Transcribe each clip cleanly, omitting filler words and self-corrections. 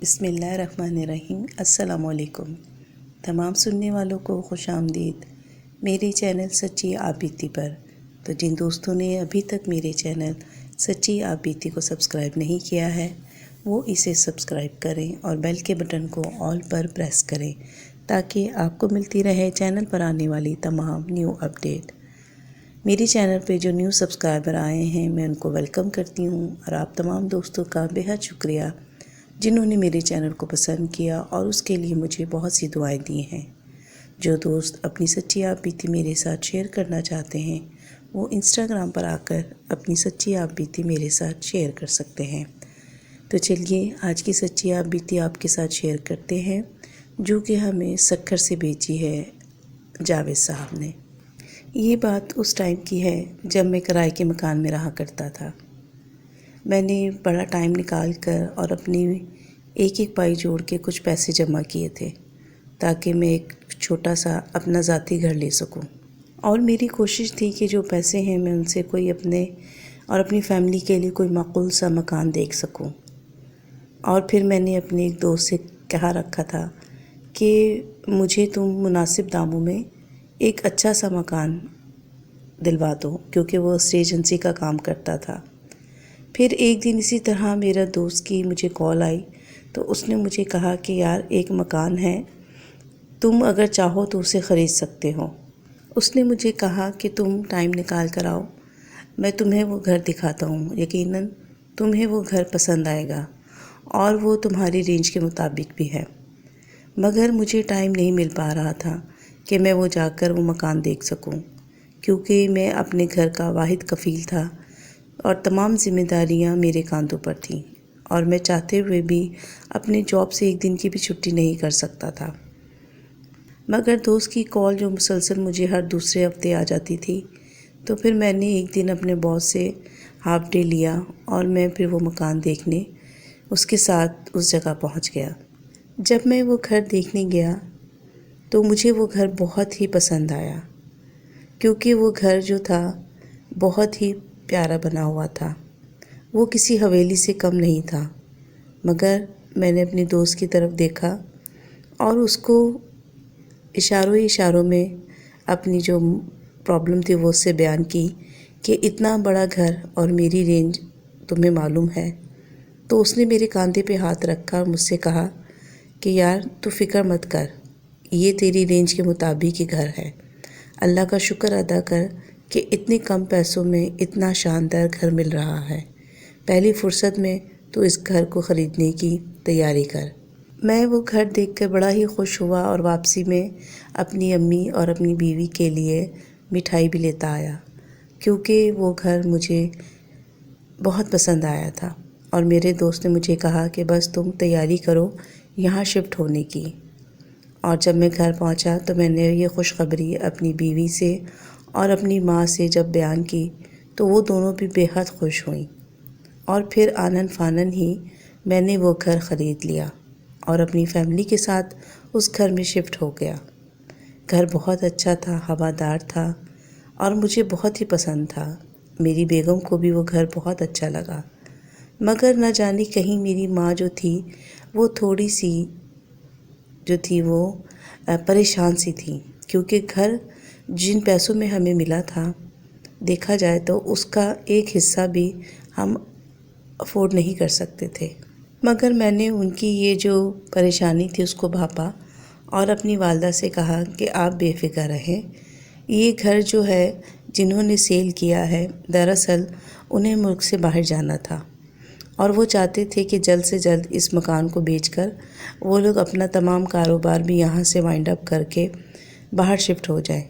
بسم اللہ الرحمن الرحیم۔ السلام علیکم تمام سننے والوں کو خوش آمدید میرے چینل سچی آپ بیتی پر۔ تو جن دوستوں نے ابھی تک میرے چینل سچی آپ بیتی کو سبسکرائب نہیں کیا ہے وہ اسے سبسکرائب کریں اور بیل کے بٹن کو آل پر پریس کریں تاکہ آپ کو ملتی رہے چینل پر آنے والی تمام نیو اپڈیٹ۔ میری چینل پہ جو نیو سبسکرائبر آئے ہیں میں ان کو ویلکم کرتی ہوں، اور آپ تمام دوستوں کا بہت شکریہ جنہوں نے میرے چینل کو پسند کیا اور اس کے لیے مجھے بہت سی دعائیں دی ہیں۔ جو دوست اپنی سچی آپ بیتی میرے ساتھ شیئر کرنا چاہتے ہیں وہ انسٹاگرام پر آ کر اپنی سچی آپ بیتی میرے ساتھ شیئر کر سکتے ہیں۔ تو چلیے آج کی سچی آپ بیتی آپ کے ساتھ شیئر کرتے ہیں، جو کہ ہمیں سکھر سے بھیجی ہے جاوید صاحب نے۔ یہ بات اس ٹائم کی ہے جب میں کرائے کے مکان میں رہا کرتا تھا۔ میں نے بڑا ٹائم نکال کر اور اپنی ایک پائی جوڑ کے کچھ پیسے جمع کیے تھے تاکہ میں ایک چھوٹا سا اپنا ذاتی گھر لے سکوں، اور میری کوشش تھی کہ جو پیسے ہیں میں ان سے کوئی اپنے اور اپنی فیملی کے لیے کوئی معقول سا مکان دیکھ سکوں۔ اور پھر میں نے اپنے ایک دوست سے کہا رکھا تھا کہ مجھے تم مناسب داموں میں ایک اچھا سا مکان دلوا دو، کیونکہ وہ اسٹیج ایجنسی کا کام کرتا تھا۔ پھر ایک دن اسی طرح میرا دوست کی مجھے کال آئی تو اس نے مجھے کہا کہ یار ایک مکان ہے، تم اگر چاہو تو اسے خرید سکتے ہو۔ اس نے مجھے کہا کہ تم ٹائم نکال کر آؤ، میں تمہیں وہ گھر دکھاتا ہوں، یقیناً تمہیں وہ گھر پسند آئے گا اور وہ تمہاری رینج کے مطابق بھی ہے۔ مگر مجھے ٹائم نہیں مل پا رہا تھا کہ میں وہ جا کر وہ مکان دیکھ سکوں، کیونکہ میں اپنے گھر کا واحد کفیل تھا اور تمام ذمہ داریاں میرے کاندھوں پر تھیں، اور میں چاہتے ہوئے بھی اپنے جاب سے ایک دن کی بھی چھٹی نہیں کر سکتا تھا۔ مگر دوست کی کال جو مسلسل مجھے ہر دوسرے ہفتے آ جاتی تھی، تو پھر میں نے ایک دن اپنے باس سے ہاف ڈے لیا اور میں پھر وہ مکان دیکھنے اس کے ساتھ اس جگہ پہنچ گیا۔ جب میں وہ گھر دیکھنے گیا تو مجھے وہ گھر بہت ہی پسند آیا، کیونکہ وہ گھر جو تھا بہت ہی پیارا بنا ہوا تھا، وہ کسی حویلی سے کم نہیں تھا۔ مگر میں نے اپنے دوست کی طرف دیکھا اور اس کو اشاروں میں اپنی جو پرابلم تھی وہ اس سے بیان کی کہ اتنا بڑا گھر اور میری رینج تمہیں معلوم ہے۔ تو اس نے میرے کاندھے پہ ہاتھ رکھا اور مجھ سے کہا کہ یار تو فکر مت کر، یہ تیری رینج کے مطابق ہی گھر ہے، اللہ کا شکر ادا کر کہ اتنے کم پیسوں میں اتنا شاندار گھر مل رہا ہے، پہلی فرصت میں تو اس گھر کو خریدنے کی تیاری کر۔ میں وہ گھر دیکھ کر بڑا ہی خوش ہوا اور واپسی میں اپنی امی اور اپنی بیوی کے لیے مٹھائی بھی لیتا آیا، کیونکہ وہ گھر مجھے بہت پسند آیا تھا۔ اور میرے دوست نے مجھے کہا کہ بس تم تیاری کرو یہاں شفٹ ہونے کی۔ اور جب میں گھر پہنچا تو میں نے یہ خوشخبری اپنی بیوی سے اور اپنی ماں سے جب بیان کی تو وہ دونوں بھی بے حد خوش ہوئیں، اور پھر آنن فانن ہی میں نے وہ گھر خرید لیا اور اپنی فیملی کے ساتھ اس گھر میں شفٹ ہو گیا۔ گھر بہت اچھا تھا، ہوادار تھا اور مجھے بہت ہی پسند تھا۔ میری بیگم کو بھی وہ گھر بہت اچھا لگا، مگر نہ جانے کہیں میری ماں جو تھی وہ تھوڑی سی جو تھی وہ پریشان سی تھی، کیونکہ گھر جن پیسوں میں ہمیں ملا تھا دیکھا جائے تو اس کا ایک حصہ بھی ہم افورڈ نہیں کر سکتے تھے۔ مگر میں نے ان کی یہ جو پریشانی تھی اس کو بھاپا اور اپنی والدہ سے کہا کہ آپ بے فکر رہیں، یہ گھر جو ہے جنہوں نے سیل کیا ہے دراصل انہیں ملک سے باہر جانا تھا، اور وہ چاہتے تھے کہ جلد سے جلد اس مکان کو بیچ کر وہ لوگ اپنا تمام کاروبار بھی یہاں سے وائنڈ اپ کر کے باہر شفٹ ہو جائیں۔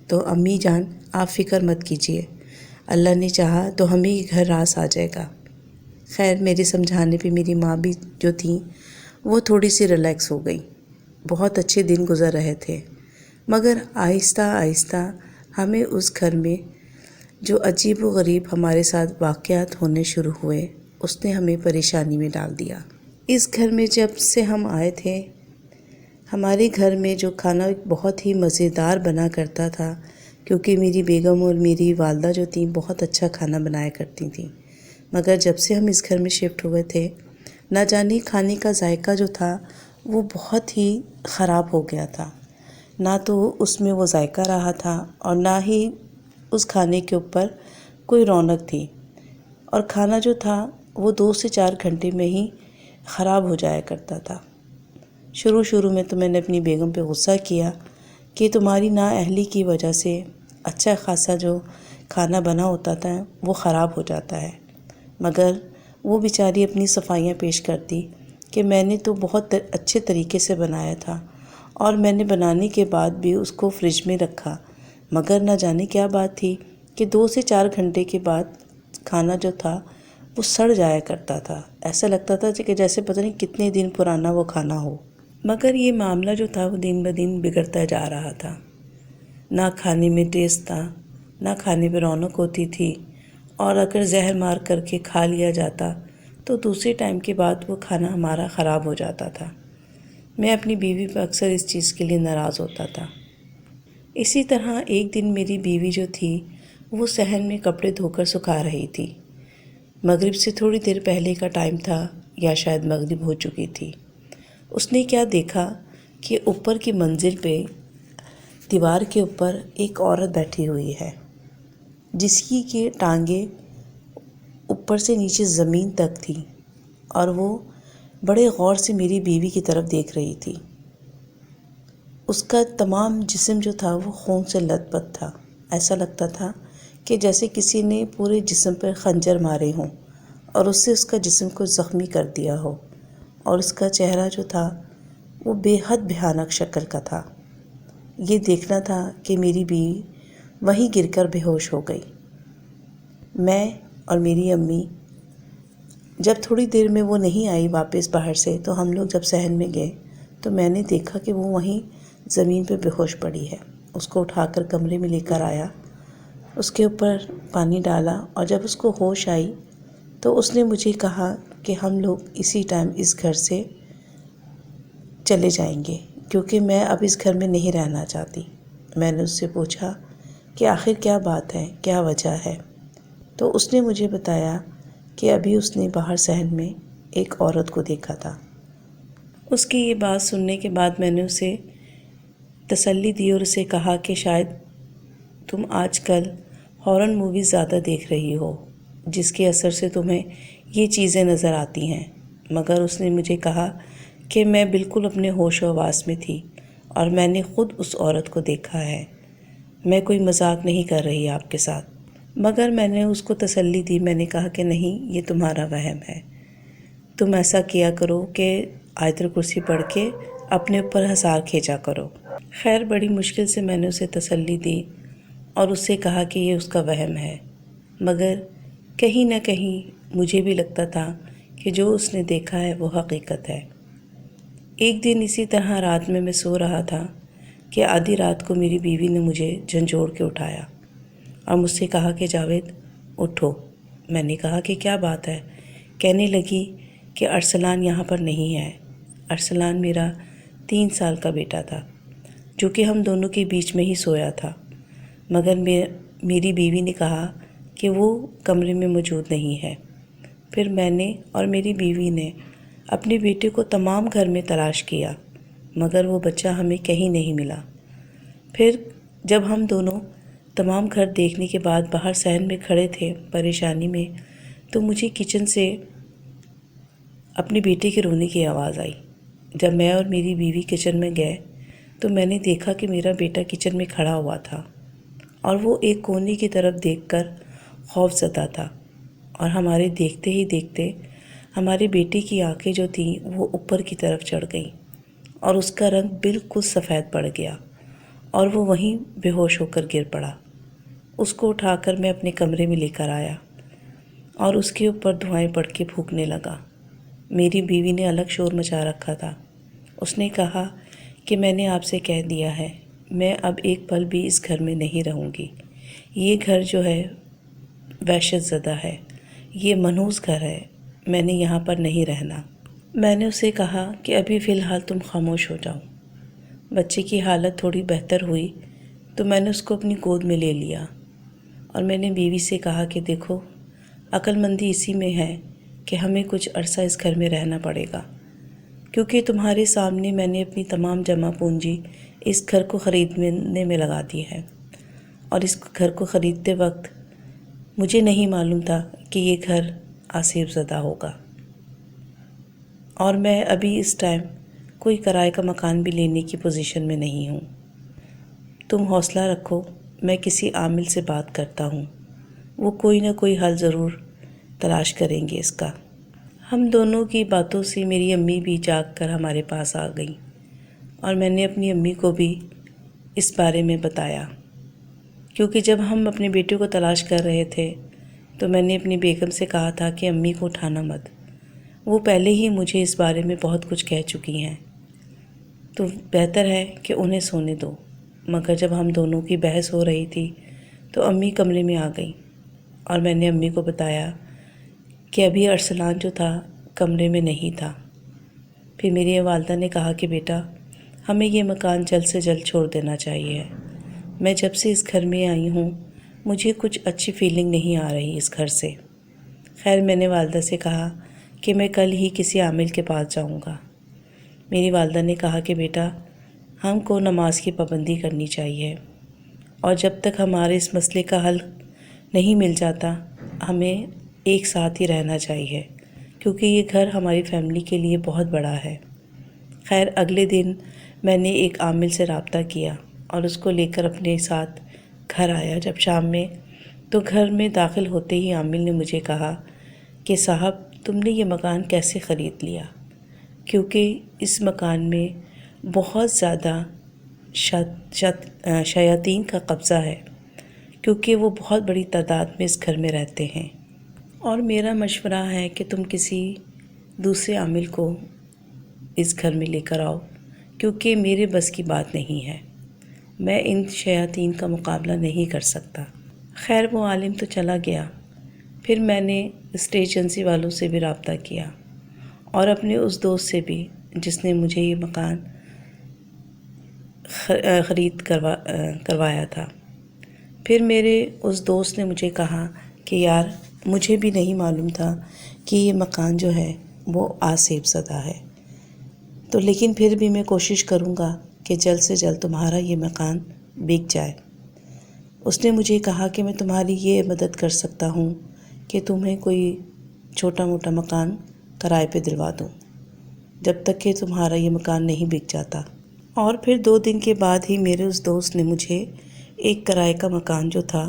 تو امی جان آپ فکر مت کیجیے، اللہ نے چاہا تو ہمیں یہ گھر راس آ جائے گا۔ خیر میرے سمجھانے پہ میری ماں بھی جو تھیں وہ تھوڑی سی ریلیکس ہو گئی۔ بہت اچھے دن گزر رہے تھے، مگر آہستہ آہستہ ہمیں اس گھر میں جو عجیب و غریب ہمارے ساتھ واقعات ہونے شروع ہوئے اس نے ہمیں پریشانی میں ڈال دیا۔ اس گھر میں جب سے ہم آئے تھے ہمارے گھر میں جو کھانا بہت ہی مزیدار بنا کرتا تھا، کیونکہ میری بیگم اور میری والدہ جو تھیں بہت اچھا کھانا بنایا کرتی تھیں، مگر جب سے ہم اس گھر میں شفٹ ہوئے تھے نہ جانے کھانے کا ذائقہ جو تھا وہ بہت ہی خراب ہو گیا تھا، نہ تو اس میں وہ ذائقہ رہا تھا اور نہ ہی اس کھانے کے اوپر کوئی رونق تھی، اور کھانا جو تھا وہ 2 سے 4 گھنٹے میں ہی خراب ہو جایا کرتا تھا۔ شروع میں تو میں نے اپنی بیگم پہ غصہ کیا کہ تمہاری نااہلی کی وجہ سے اچھا خاصا جو کھانا بنا ہوتا تھا وہ خراب ہو جاتا ہے، مگر وہ بیچاری اپنی صفائیاں پیش کرتی کہ میں نے تو بہت اچھے طریقے سے بنایا تھا اور میں نے بنانے کے بعد بھی اس کو فریج میں رکھا، مگر نہ جانے کیا بات تھی کہ 2 سے 4 گھنٹے کے بعد کھانا جو تھا وہ سڑ جایا کرتا تھا، ایسا لگتا تھا کہ جیسے پتہ نہیں کتنے دن پرانا وہ کھانا ہو۔ مگر یہ معاملہ جو تھا وہ دن بدن بگڑتا جا رہا تھا، نہ کھانے میں ٹیسٹ تھا، نہ کھانے میں رونق ہوتی تھی، اور اگر زہر مار کر کے کھا لیا جاتا تو دوسرے ٹائم کے بعد وہ کھانا ہمارا خراب ہو جاتا تھا۔ میں اپنی بیوی پہ اکثر اس چیز کے لیے ناراض ہوتا تھا۔ اسی طرح ایک دن میری بیوی جو تھی وہ صحن میں کپڑے دھو کر سکھا رہی تھی، مغرب سے تھوڑی دیر پہلے کا ٹائم تھا یا شاید مغرب ہو چکی تھی۔ اس نے کیا دیکھا کہ اوپر کی منزل پہ دیوار کے اوپر ایک عورت بیٹھی ہوئی ہے، جس کی کہ ٹانگیں اوپر سے نیچے زمین تک تھی، اور وہ بڑے غور سے میری بیوی کی طرف دیکھ رہی تھی۔ اس کا تمام جسم جو تھا وہ خون سے لت پت تھا، ایسا لگتا تھا کہ جیسے کسی نے پورے جسم پر خنجر مارے ہوں اور اس سے اس کا جسم کو زخمی کر دیا ہو، اور اس کا چہرہ جو تھا وہ بے حد بھیانک شکل کا تھا۔ یہ دیکھنا تھا کہ میری بیوی وہیں گر کر بے ہوش ہو گئی۔ میں اور میری امی جب تھوڑی دیر میں وہ نہیں آئی واپس باہر سے، تو ہم لوگ جب صحن میں گئے تو میں نے دیکھا کہ وہ وہیں زمین پہ بے ہوش پڑی ہے۔ اس کو اٹھا کر کمرے میں لے کر آیا، اس کے اوپر پانی ڈالا، اور جب اس کو ہوش آئی تو اس نے مجھے کہا کہ ہم لوگ اسی ٹائم اس گھر سے چلے جائیں گے، کیونکہ میں اب اس گھر میں نہیں رہنا چاہتی۔ میں نے اس سے پوچھا کہ آخر کیا بات ہے، کیا وجہ ہے؟ تو اس نے مجھے بتایا کہ ابھی اس نے باہر صحن میں ایک عورت کو دیکھا تھا۔ اس کی یہ بات سننے کے بعد میں نے اسے تسلی دی اور اسے کہا کہ شاید تم آج کل ہارر موویز زیادہ دیکھ رہی ہو، جس کے اثر سے تمہیں یہ چیزیں نظر آتی ہیں۔ مگر اس نے مجھے کہا کہ میں بالکل اپنے ہوش و حواس میں تھی اور میں نے خود اس عورت کو دیکھا ہے، میں کوئی مذاق نہیں کر رہی آپ کے ساتھ۔ مگر میں نے اس کو تسلی دی، میں نے کہا کہ نہیں، یہ تمہارا وہم ہے، تم ایسا کیا کرو کہ آیت الکرسی پڑھ کے اپنے اوپر حصار کھینچا کرو۔ خیر بڑی مشکل سے میں نے اسے تسلی دی اور اس سے کہا کہ یہ اس کا وہم ہے، مگر کہیں نہ کہیں مجھے بھی لگتا تھا کہ جو اس نے دیکھا ہے وہ حقیقت ہے۔ ایک دن اسی طرح رات میں سو رہا تھا کہ آدھی رات کو میری بیوی نے مجھے جھنجھوڑ کے اٹھایا اور مجھ سے کہا کہ جاوید اٹھو۔ میں نے کہا کہ کیا بات ہے؟ کہنے لگی کہ ارسلان یہاں پر نہیں ہے۔ ارسلان میرا 3 سال کا بیٹا تھا جو کہ ہم دونوں کے بیچ میں ہی سویا تھا، مگر میری بیوی نے کہا کہ وہ کمرے میں موجود نہیں ہے۔ پھر میں نے اور میری بیوی نے اپنے بیٹے کو تمام گھر میں تلاش کیا، مگر وہ بچہ ہمیں کہیں نہیں ملا۔ پھر جب ہم دونوں تمام گھر دیکھنے کے بعد باہر صحن میں کھڑے تھے پریشانی میں، تو مجھے کچن سے اپنے بیٹے کے رونے کی آواز آئی۔ جب میں اور میری بیوی کچن میں گئے تو میں نے دیکھا کہ میرا بیٹا کچن میں کھڑا ہوا تھا اور وہ ایک کونے کی طرف دیکھ کر خوف زدہ تھا، اور ہمارے دیکھتے ہی دیکھتے ہمارے بیٹے کی آنکھیں جو تھیں وہ اوپر کی طرف چڑھ گئیں اور اس کا رنگ بالکل سفید پڑ گیا اور وہ وہیں بے ہوش ہو کر گر پڑا۔ اس کو اٹھا کر میں اپنے کمرے میں لے کر آیا اور اس کے اوپر دھوائیں پڑ کے پھونکنے لگا۔ میری بیوی نے الگ شور مچا رکھا تھا۔ اس نے کہا کہ میں نے آپ سے کہہ دیا ہے، میں اب ایک پل بھی اس گھر میں نہیں رہوں گی۔ یہ گھر جو ہے وحشت زدہ ہے، یہ منحوس گھر ہے، میں نے یہاں پر نہیں رہنا۔ میں نے اسے کہا کہ ابھی فی الحال تم خاموش ہو جاؤ۔ بچے کی حالت تھوڑی بہتر ہوئی تو میں نے اس کو اپنی گود میں لے لیا اور میں نے بیوی سے کہا کہ دیکھو، عقل مندی اسی میں ہے کہ ہمیں کچھ عرصہ اس گھر میں رہنا پڑے گا، کیونکہ تمہارے سامنے میں نے اپنی تمام جمع پونجی اس گھر کو خریدنے میں لگا دی ہے، اور اس گھر کو خریدتے وقت مجھے نہیں معلوم تھا کہ یہ گھر آسیب زدہ ہوگا، اور میں ابھی اس ٹائم کوئی کرائے کا مکان بھی لینے کی پوزیشن میں نہیں ہوں۔ تم حوصلہ رکھو، میں کسی عامل سے بات کرتا ہوں، وہ کوئی نہ کوئی حل ضرور تلاش کریں گے اس کا۔ ہم دونوں کی باتوں سے میری امی بھی جاگ کر ہمارے پاس آ گئیں، اور میں نے اپنی امی کو بھی اس بارے میں بتایا، کیونکہ جب ہم اپنے بیٹے کو تلاش کر رہے تھے تو میں نے اپنی بیگم سے کہا تھا کہ امی کو اٹھانا مت، وہ پہلے ہی مجھے اس بارے میں بہت کچھ کہہ چکی ہیں، تو بہتر ہے کہ انہیں سونے دو۔ مگر جب ہم دونوں کی بحث ہو رہی تھی تو امی کمرے میں آ گئیں، اور میں نے امی کو بتایا کہ ابھی ارسلان جو تھا کمرے میں نہیں تھا۔ پھر میری والدہ نے کہا کہ بیٹا، ہمیں یہ مکان جلد سے جلد چھوڑ دینا چاہیے، میں جب سے اس گھر میں آئی ہوں مجھے کچھ اچھی فیلنگ نہیں آ رہی اس گھر سے۔ خیر، میں نے والدہ سے کہا کہ میں کل ہی کسی عامل کے پاس جاؤں گا۔ میری والدہ نے کہا کہ بیٹا، ہم کو نماز کی پابندی کرنی چاہیے، اور جب تک ہمارے اس مسئلے کا حل نہیں مل جاتا ہمیں ایک ساتھ ہی رہنا چاہیے، کیونکہ یہ گھر ہماری فیملی کے لیے بہت بڑا ہے۔ خیر، اگلے دن میں نے ایک عامل سے رابطہ کیا اور اس کو لے کر اپنے ساتھ گھر آیا۔ جب شام میں تو گھر میں داخل ہوتے ہی عامل نے مجھے کہا کہ صاحب، تم نے یہ مکان کیسے خرید لیا؟ کیونکہ اس مکان میں بہت زیادہ شیاطین کا قبضہ ہے، کیونکہ وہ بہت بڑی تعداد میں اس گھر میں رہتے ہیں، اور میرا مشورہ ہے کہ تم کسی دوسرے عامل کو اس گھر میں لے کر آؤ، کیونکہ میرے بس کی بات نہیں ہے، میں ان شیاطین کا مقابلہ نہیں کر سکتا۔ خیر، وہ عالم تو چلا گیا۔ پھر میں نے اسٹیٹ ایجنسی والوں سے بھی رابطہ کیا، اور اپنے اس دوست سے بھی جس نے مجھے یہ مکان خرید کروایا تھا۔ پھر میرے اس دوست نے مجھے کہا کہ یار، مجھے بھی نہیں معلوم تھا کہ یہ مکان جو ہے وہ آسیب زدہ ہے، تو لیکن پھر بھی میں کوشش کروں گا کہ جلد سے جلد تمہارا یہ مکان بک جائے۔ اس نے مجھے کہا کہ میں تمہاری یہ مدد کر سکتا ہوں کہ تمہیں کوئی چھوٹا موٹا مکان کرائے پہ دلوا دوں جب تک کہ تمہارا یہ مکان نہیں بک جاتا۔ اور پھر 2 دن کے بعد ہی میرے اس دوست نے مجھے ایک کرائے کا مکان جو تھا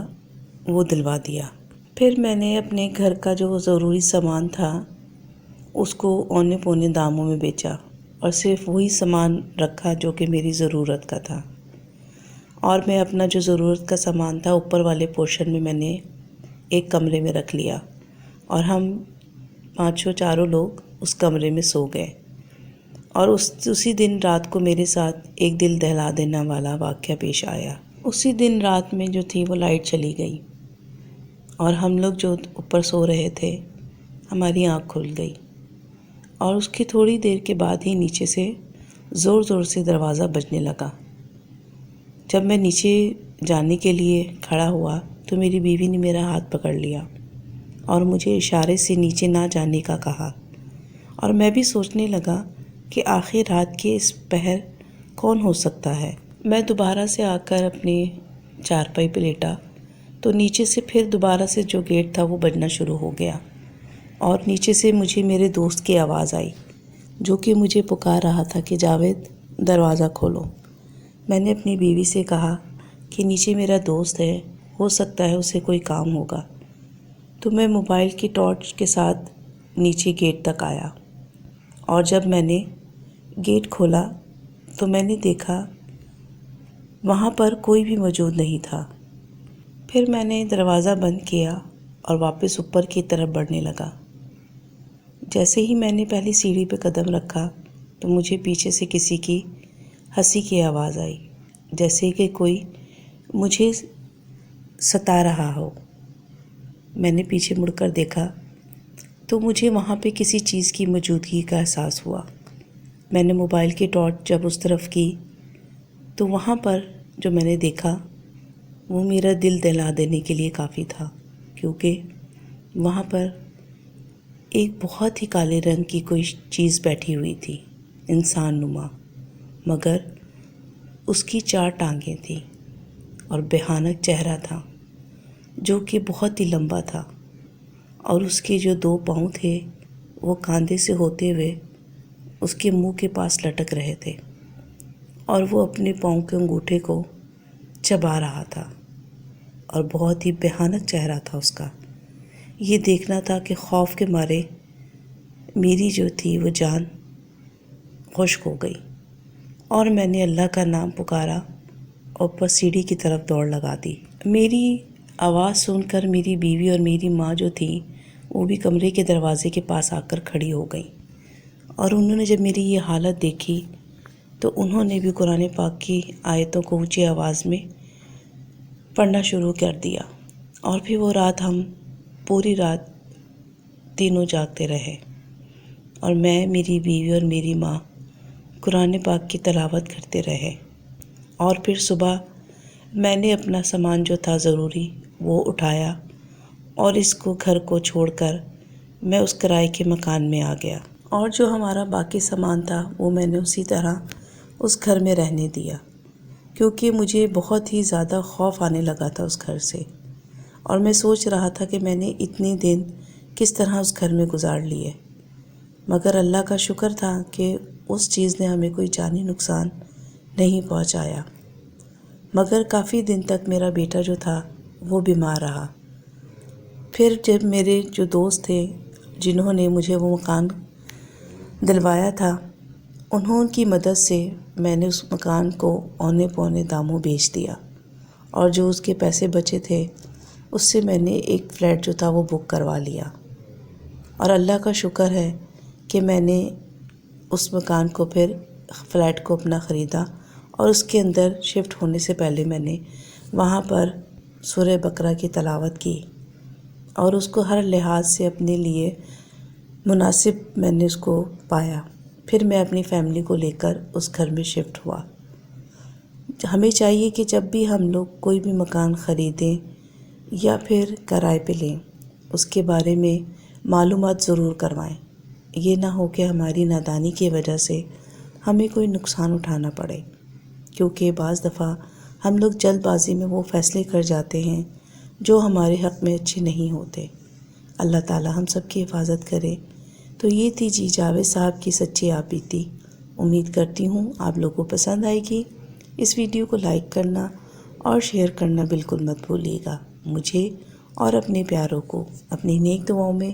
وہ دلوا دیا۔ پھر میں نے اپنے گھر کا جو ضروری سامان تھا اس کو اونے پونے داموں میں بیچا، اور صرف وہی سامان رکھا جو کہ میری ضرورت کا تھا، اور میں اپنا جو ضرورت کا سامان تھا اوپر والے پورشن میں نے ایک کمرے میں رکھ لیا، اور ہم 4 لوگ اس کمرے میں سو گئے۔ اور اسی دن رات کو میرے ساتھ ایک دل دہلا دینے والا واقعہ پیش آیا۔ اسی دن رات میں جو تھی وہ لائٹ چلی گئی، اور ہم لوگ جو اوپر سو رہے تھے ہماری آنکھ کھل گئی، اور اس کی تھوڑی دیر کے بعد ہی نیچے سے زور زور سے دروازہ بجنے لگا۔ جب میں نیچے جانے کے لیے کھڑا ہوا تو میری بیوی نے میرا ہاتھ پکڑ لیا اور مجھے اشارے سے نیچے نہ جانے کا کہا، اور میں بھی سوچنے لگا کہ آخر رات کے اس پہر کون ہو سکتا ہے۔ میں دوبارہ سے آ کر اپنے چارپائی پہ لیٹا تو نیچے سے پھر دوبارہ سے جو گیٹ تھا وہ بجنا شروع ہو گیا، اور نیچے سے مجھے میرے دوست کی آواز آئی جو کہ مجھے پکار رہا تھا کہ جاوید، دروازہ کھولو۔ میں نے اپنی بیوی سے کہا کہ نیچے میرا دوست ہے، ہو سکتا ہے اسے کوئی کام ہوگا، تو میں موبائل کی ٹارچ کے ساتھ نیچے گیٹ تک آیا، اور جب میں نے گیٹ کھولا تو میں نے دیکھا وہاں پر کوئی بھی موجود نہیں تھا۔ پھر میں نے دروازہ بند کیا اور واپس اوپر کی طرف بڑھنے لگا۔ جیسے ہی میں نے پہلی سیڑھی پہ قدم رکھا تو مجھے پیچھے سے کسی کی ہنسی کی آواز آئی، جیسے کہ کوئی مجھے ستا رہا ہو۔ میں نے پیچھے مڑ کر دیکھا تو مجھے وہاں پہ کسی چیز کی موجودگی کا احساس ہوا۔ میں نے موبائل کی ٹارچ جب اس طرف کی تو وہاں پر جو میں نے دیکھا وہ میرا دل دہلا دینے کے لیے کافی تھا، کیونکہ وہاں پر ایک بہت ہی کالے رنگ کی کوئی چیز بیٹھی ہوئی تھی، انسان نما، مگر اس کی 4 ٹانگیں تھیں اور بھیانک چہرہ تھا جو کہ بہت ہی لمبا تھا، اور اس کے جو 2 پاؤں تھے وہ کاندھے سے ہوتے ہوئے اس کے منہ کے پاس لٹک رہے تھے، اور وہ اپنے پاؤں کے انگوٹھے کو چبا رہا تھا، اور بہت ہی بھیانک چہرہ تھا اس کا۔ یہ دیکھنا تھا کہ خوف کے مارے میری جو تھی وہ جان خشک ہو گئی، اور میں نے اللہ کا نام پکارا اور بس سیڑھی کی طرف دوڑ لگا دی۔ میری آواز سن کر میری بیوی اور میری ماں جو تھی وہ بھی کمرے کے دروازے کے پاس آ کر کھڑی ہو گئی، اور انہوں نے جب میری یہ حالت دیکھی تو انہوں نے بھی قرآن پاک کی آیتوں کو اونچی آواز میں پڑھنا شروع کر دیا، اور پھر وہ رات ہم پوری رات تینوں جاگتے رہے، اور میں، میری بیوی اور میری ماں قرآن پاک کی تلاوت کرتے رہے۔ اور پھر صبح میں نے اپنا سامان جو تھا ضروری وہ اٹھایا، اور اس کو گھر کو چھوڑ کر میں اس کرائے کے مکان میں آ گیا، اور جو ہمارا باقی سامان تھا وہ میں نے اسی طرح اس گھر میں رہنے دیا، کیونکہ مجھے بہت ہی زیادہ خوف آنے لگا تھا اس گھر سے، اور میں سوچ رہا تھا کہ میں نے اتنے دن کس طرح اس گھر میں گزار لیے، مگر اللہ کا شکر تھا کہ اس چیز نے ہمیں کوئی جانی نقصان نہیں پہنچایا۔ مگر کافی دن تک میرا بیٹا جو تھا وہ بیمار رہا۔ پھر جب میرے جو دوست تھے جنہوں نے مجھے وہ مکان دلوایا تھا، انہوں کی مدد سے میں نے اس مکان کو اونے پونے داموں بیچ دیا، اور جو اس کے پیسے بچے تھے اس سے میں نے ایک فلیٹ جو تھا وہ بک کروا لیا، اور اللہ کا شکر ہے کہ میں نے اس مکان کو پھر فلیٹ کو اپنا خریدا، اور اس کے اندر شفٹ ہونے سے پہلے میں نے وہاں پر سورہ بقرہ کی تلاوت کی، اور اس کو ہر لحاظ سے اپنے لیے مناسب میں نے اس کو پایا۔ پھر میں اپنی فیملی کو لے کر اس گھر میں شفٹ ہوا۔ ہمیں چاہیے کہ جب بھی ہم لوگ کوئی بھی مکان خریدیں یا پھر کرائے پہ لیں، اس کے بارے میں معلومات ضرور کروائیں، یہ نہ ہو کہ ہماری نادانی کی وجہ سے ہمیں کوئی نقصان اٹھانا پڑے، کیونکہ بعض دفعہ ہم لوگ جلد بازی میں وہ فیصلے کر جاتے ہیں جو ہمارے حق میں اچھے نہیں ہوتے۔ اللہ تعالی ہم سب کی حفاظت کرے۔ تو یہ تھی جی جاوید صاحب کی سچی آپ بیتی۔ امید کرتی ہوں آپ لوگوں کو پسند آئے گی۔ اس ویڈیو کو لائک کرنا اور شیئر کرنا بالکل مت بھولیے گا۔ مجھے اور اپنے پیاروں کو اپنی نیک دعاؤں میں